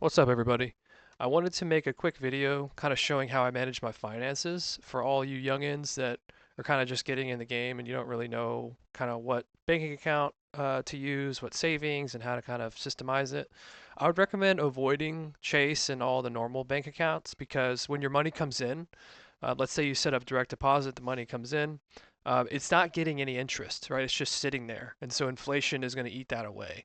What's up, everybody? I wanted to make a quick video kind of showing how I manage my finances for all you youngins that are kind of just getting in the game and you don't really know kind of what banking account to use, what savings, and how to kind of systemize it. I would recommend avoiding Chase and all the normal bank accounts because when your money comes in, let's say you set up direct deposit, the money comes in, it's not getting any interest, right? It's just sitting there. And so inflation is going to eat that away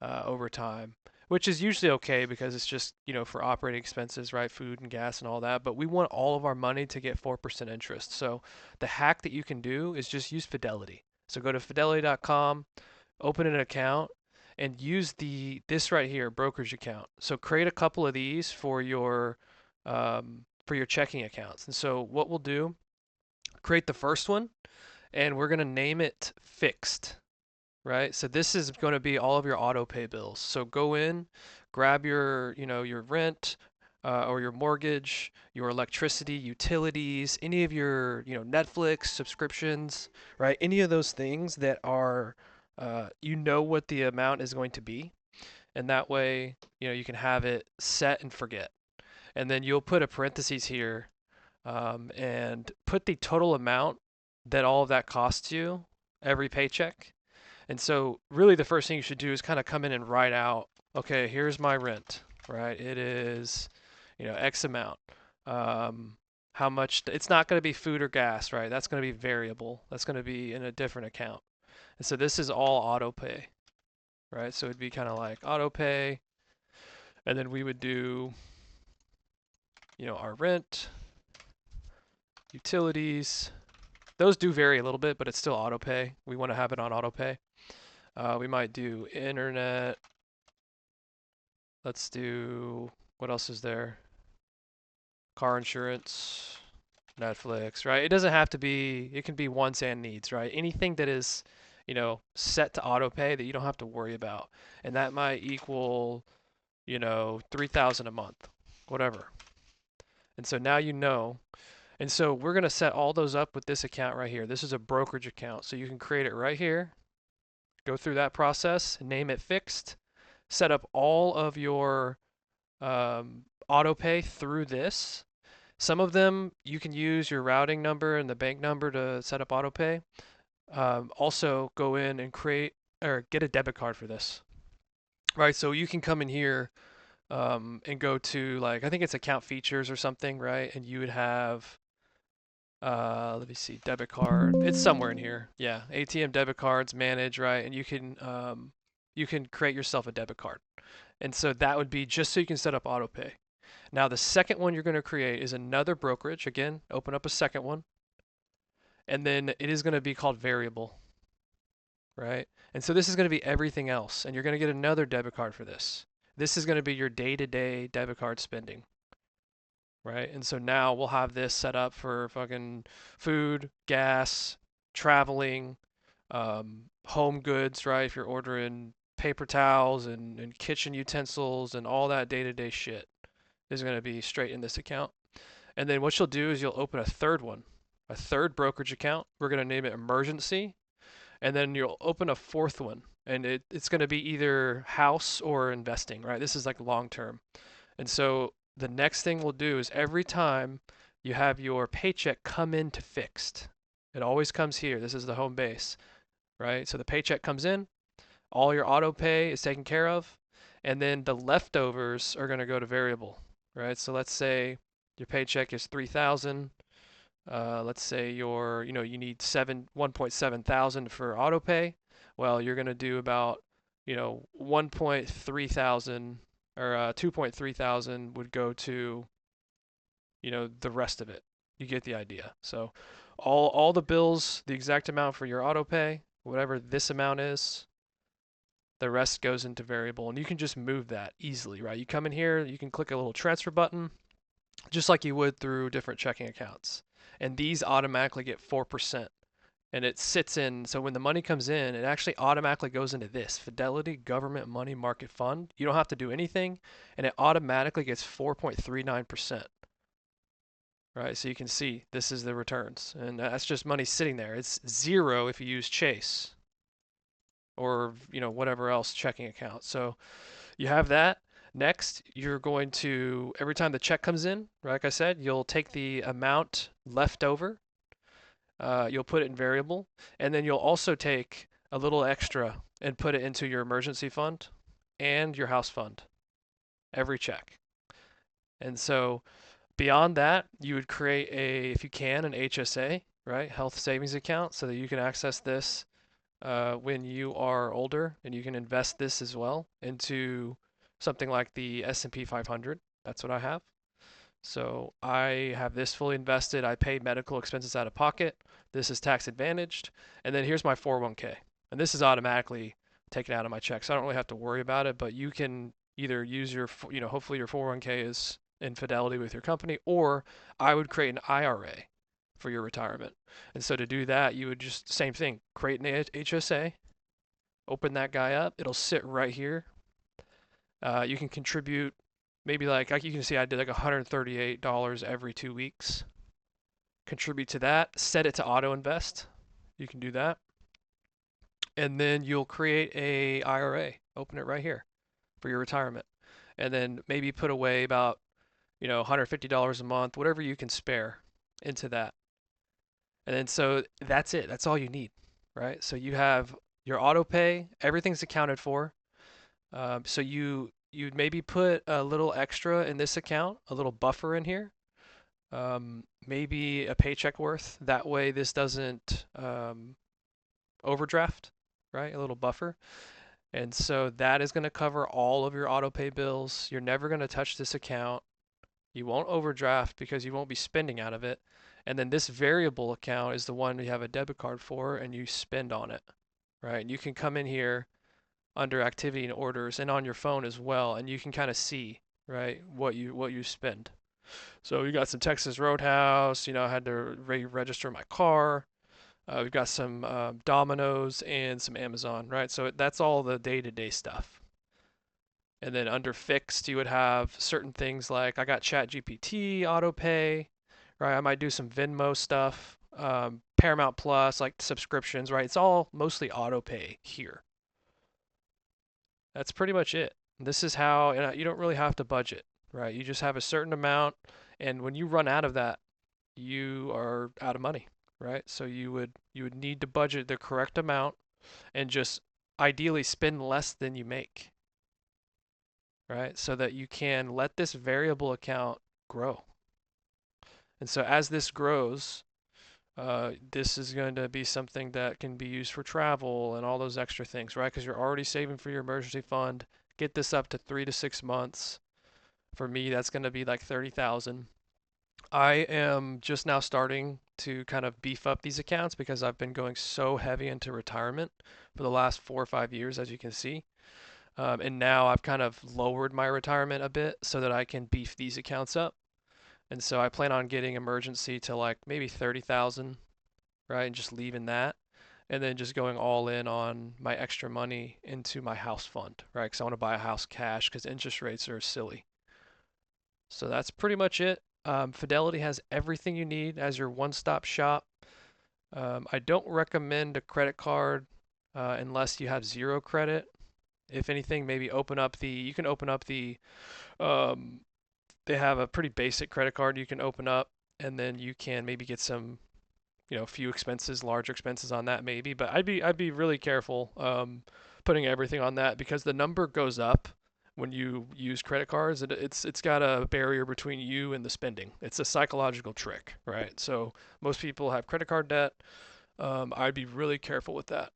over time, which is usually okay because it's just, for operating expenses, right? Food and gas and all that. But we want all of our money to get 4% interest. So the hack that you can do is just use Fidelity. So go to fidelity.com, open an account, and use this right here, brokerage account. So create a couple of these for your checking accounts. And so what we'll do, create the first one, and we're gonna name it fixed, right? So this is going to be all of your auto pay bills. So go in, grab your rent or your mortgage, your electricity, utilities, any of your, Netflix subscriptions, right? Any of those things that are, what the amount is going to be. And that way, you can have it set and forget. And then you'll put a parentheses here and put the total amount that all of that costs you every paycheck. And so really the first thing you should do is kind of come in and write out, okay, here's my rent, right? It is, X amount. How much, it's not going to be food or gas, right? That's going to be variable. That's going to be in a different account. And so this is all auto pay, right? So it'd be kind of like auto pay. And then we would do, our rent, utilities. Those do vary a little bit, but it's still auto pay. We want to have it on auto pay. We might do internet. Let's do, what else is there? Car insurance, Netflix, right? It doesn't have to be, it can be wants and needs, right? Anything that is, set to auto pay that you don't have to worry about. And that might equal, 3,000 a month, whatever. And so now you know. And so we're going to set all those up with this account right here. This is a brokerage account. So you can create it right here, go through that process, name it fixed, set up all of your auto pay through this. Some of them you can use your routing number and the bank number to set up auto pay. Also, go in and create or get a debit card for this, right? So you can come in here and go to, like, I think it's account features or something, right? And you would have, let me see, debit card. It's somewhere in here. Yeah, ATM debit cards, manage, right? And you can create yourself a debit card. And so that would be just so you can set up auto pay. Now, the second one you're going to create is another brokerage. Again, open up a second one. And then it is going to be called variable, right? And so this is going to be everything else. And you're going to get another debit card for this. This is going to be your day-to-day debit card spending, right? And so now we'll have this set up for fucking food, gas, traveling, home goods, right? If you're ordering paper towels and kitchen utensils and all that day-to-day shit is going to be straight in this account. And then what you'll do is you'll open a third one, a third brokerage account. We're going to name it emergency. And then you'll open a fourth one. And it's going to be either house or investing, right? This is like long term. And so the next thing we'll do is every time you have your paycheck come into fixed, it always comes here. This is the home base, right? So the paycheck comes in, all your auto pay is taken care of, and then the leftovers are going to go to variable, right? So let's say your paycheck is 3,000. Let's say you need 1.7 thousand for auto pay. Well, you're going to do about, 1.3 thousand or 2.3 thousand would go to, the rest of it. You get the idea. So all the bills, the exact amount for your auto pay, whatever this amount is, the rest goes into variable, and you can just move that easily, right? You come in here, you can click a little transfer button, just like you would through different checking accounts. And these automatically get 4%. And it sits in, so when the money comes in, it actually automatically goes into this Fidelity Government Money Market Fund. You don't have to do anything, and it automatically gets 4.39%. Right, so you can see this is the returns, and that's just money sitting there. It's zero if you use Chase or whatever else checking account. So you have that. Next, you're going to, every time the check comes in, like I said, you'll take the amount left over, you'll put it in variable, and then you'll also take a little extra and put it into your emergency fund and your house fund every check. And so beyond that, you would create a, if you can, an HSA, right? Health savings account, so that you can access this when you are older, and you can invest this as well into something like the S&P 500. That's what I have. So I have this fully invested. I pay medical expenses out of pocket. This is tax advantaged. And then here's my 401k. And this is automatically taken out of my check. So I don't really have to worry about it, but you can either use your, hopefully your 401k is in fidelity with your company, or I would create an IRA for your retirement. And so to do that, you would just, same thing, create an HSA, open that guy up. It'll sit right here. You can contribute maybe like you can see I did like $138 every 2 weeks. Contribute to that, set it to auto invest. You can do that. And then you'll create a IRA, open it right here for your retirement. And then maybe put away about, $150 a month, whatever you can spare into that. And then so that's it. That's all you need, right? So you have your auto pay, everything's accounted for. So you'd maybe put a little extra in this account, a little buffer in here, maybe a paycheck worth. That way this doesn't overdraft, right? A little buffer. And so that is going to cover all of your auto pay bills. You're never going to touch this account. You won't overdraft because you won't be spending out of it. And then this variable account is the one you have a debit card for and you spend on it, right? And you can come in here under activity and orders and on your phone as well, and you can kind of see, right, what you spend. So we got some Texas Roadhouse, I had to re-register my car. We've got some Domino's and some Amazon, right? So that's all the day-to-day stuff. And then under fixed, you would have certain things like I got ChatGPT, AutoPay, right? I might do some Venmo stuff, Paramount Plus, like subscriptions, right? It's all mostly AutoPay here. That's pretty much it. This is how, and you don't really have to budget, right? You just have a certain amount, and when you run out of that, you are out of money, right? So you would need to budget the correct amount and just ideally spend less than you make, right? So that you can let this variable account grow. And so as this grows, this is going to be something that can be used for travel and all those extra things, right? Because you're already saving for your emergency fund. Get this up to 3 to 6 months. For me, that's going to be like 30,000. I am just now starting to kind of beef up these accounts because I've been going so heavy into retirement for the last 4 or 5 years, as you can see. And now I've kind of lowered my retirement a bit so that I can beef these accounts up. And so I plan on getting emergency to like maybe 30,000, right? And just leaving that. And then just going all in on my extra money into my house fund, right? Because I want to buy a house cash because interest rates are silly. So that's pretty much it. Fidelity has everything you need as your one-stop shop. I don't recommend a credit card unless you have zero credit. If anything, maybe you can open up um, they have a pretty basic credit card you can open up, and then you can maybe get some, few expenses, larger expenses on that maybe. But I'd be really careful putting everything on that because the number goes up when you use credit cards. It's got a barrier between you and the spending. It's a psychological trick, right? So most people have credit card debt. I'd be really careful with that.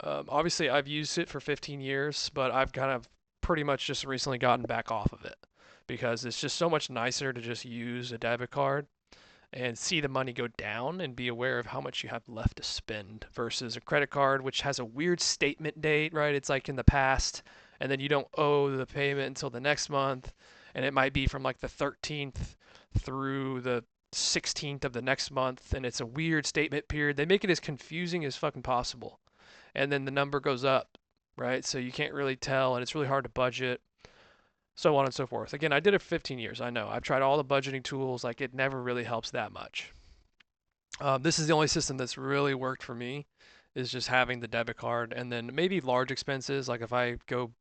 Obviously, I've used it for 15 years, but I've kind of pretty much just recently gotten back off of it because it's just so much nicer to just use a debit card and see the money go down and be aware of how much you have left to spend versus a credit card, which has a weird statement date, right? It's like in the past, and then you don't owe the payment until the next month, and it might be from like the 13th through the 16th of the next month, and it's a weird statement period. They make it as confusing as fucking possible, and then the number goes up, right? So you can't really tell, and it's really hard to budget, so on and so forth. Again, I did it for 15 years. I know. I've tried all the budgeting tools. Like, it never really helps that much. This is the only system that's really worked for me, is just having the debit card, and then maybe large expenses. Like if I go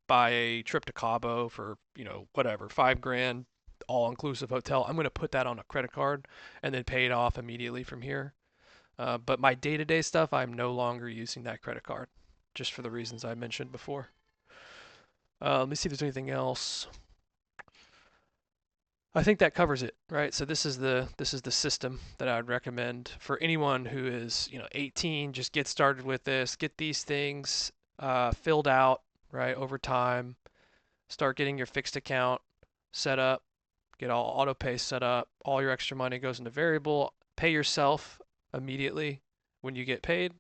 buy a trip to Cabo for, whatever, 5 grand, all inclusive hotel. I'm going to put that on a credit card and then pay it off immediately from here. But my day to day stuff, I'm no longer using that credit card just for the reasons I mentioned before. Let me see if there's anything else. I think that covers it, right? So this is the system that I would recommend for anyone who is 18. Just get started with this. Get these things filled out, right, over time. Start getting your fixed account set up. Get all auto pay set up. All your extra money goes into variable. Pay yourself immediately when you get paid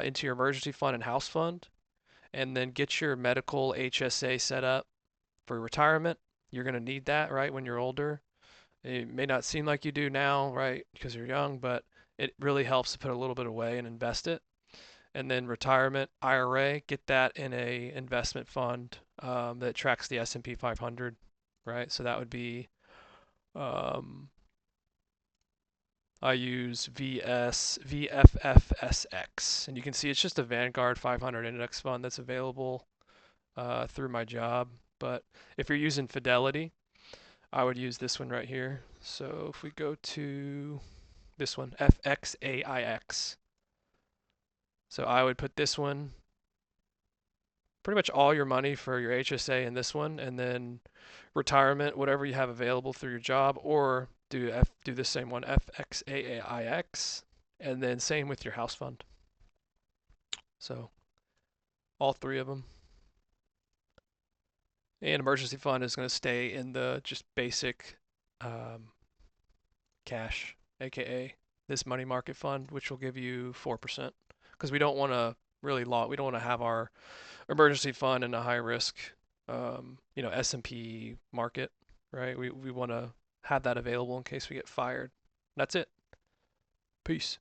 into your emergency fund and house fund, and then get your medical HSA set up for retirement. You're going to need that, right, when you're older. It may not seem like you do now, right, because you're young, but it really helps to put a little bit away and invest it. And then retirement IRA, get that in a investment fund that tracks the S&P 500, right? So that would be um, I use VFFSX, and you can see it's just a Vanguard 500 index fund that's available through my job. But if you're using Fidelity, I would use this one right here. So if we go to this one, FXAIX. So I would put this one, pretty much all your money for your HSA in this one, and then retirement, whatever you have available through your job, or do the same one, FXAIX, and then same with your house fund. So all three of them. And emergency fund is going to stay in the just basic cash, aka this money market fund, which will give you 4%, because we don't want to we don't want to have our emergency fund in a high risk, S&P market, right? We want to have that available in case we get fired. That's it. Peace.